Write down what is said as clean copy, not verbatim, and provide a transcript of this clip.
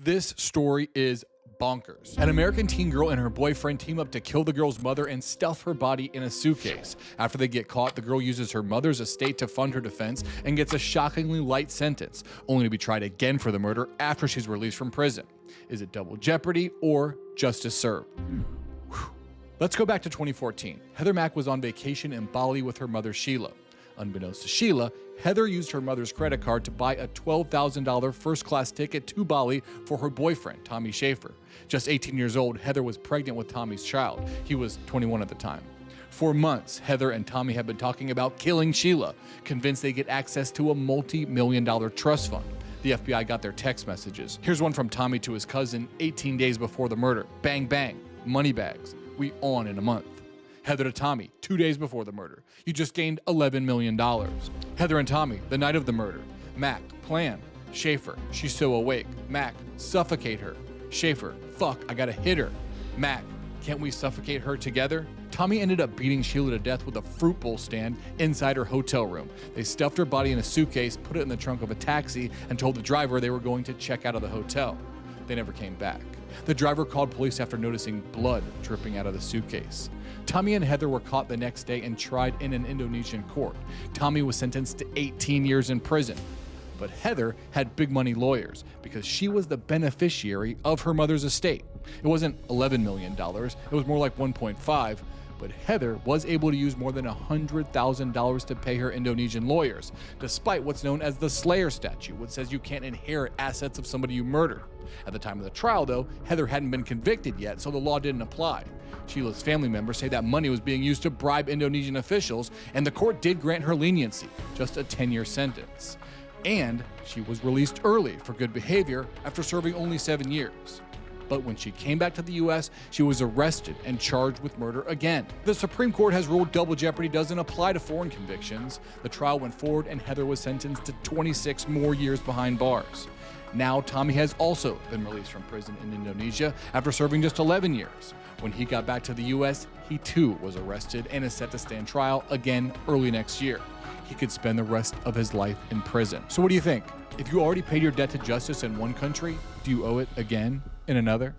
This story is bonkers. An American teen girl and her boyfriend team up to kill the girl's mother and stuff her body in a suitcase. After they get caught, the girl uses her mother's estate to fund her defense and gets a shockingly light sentence, only to be tried again for the murder after she's released from prison. Is it double jeopardy or justice served? Let's go back to 2014. Heather Mack was on vacation in Bali with her mother Sheila. Unbeknownst to Sheila, Heather used her mother's credit card to buy a $12,000 first-class ticket to Bali for her boyfriend, Tommy Schaefer. Just 18 years old, Heather was pregnant with Tommy's child. He was 21 at the time. For months, Heather and Tommy had been talking about killing Sheila, convinced they'd get access to a multi-million-dollar trust fund. The FBI got their text messages. Here's one from Tommy to his cousin 18 days before the murder. Bang, bang, money bags. We on in a month. Heather to Tommy, 2 days before the murder. You just gained $11 million. Heather and Tommy, the night of the murder. Mac, plan. Schaefer, she's so awake. Mac, suffocate her. Schaefer, fuck, I gotta hit her. Mac, can't we suffocate her together? Tommy ended up beating Sheila to death with a fruit bowl stand inside her hotel room. They stuffed her body in a suitcase, put it in the trunk of a taxi, and told the driver they were going to check out of the hotel. They never came back. The driver called police after noticing blood dripping out of the suitcase. Tommy and Heather were caught the next day and tried in an Indonesian court. Tommy was sentenced to 18 years in prison. But Heather had big money lawyers because she was the beneficiary of her mother's estate. It wasn't $11 million, it was more like 1.5, but Heather was able to use more than $100,000 to pay her Indonesian lawyers, despite what's known as the Slayer statute, which says you can't inherit assets of somebody you murdered. At the time of the trial, though, Heather hadn't been convicted yet, so the law didn't apply. Sheila's family members say that money was being used to bribe Indonesian officials, and the court did grant her leniency, just a 10-year sentence. And she was released early for good behavior after serving only 7 years. But when she came back to the US, she was arrested and charged with murder again. The Supreme Court has ruled double jeopardy doesn't apply to foreign convictions. The trial went forward and Heather was sentenced to 26 more years behind bars. Now Tommy has also been released from prison in Indonesia after serving just 11 years. When he got back to the US, he too was arrested and is set to stand trial again early next year. He could spend the rest of his life in prison. So what do you think? If you already paid your debt to justice in one country, do you owe it again in another?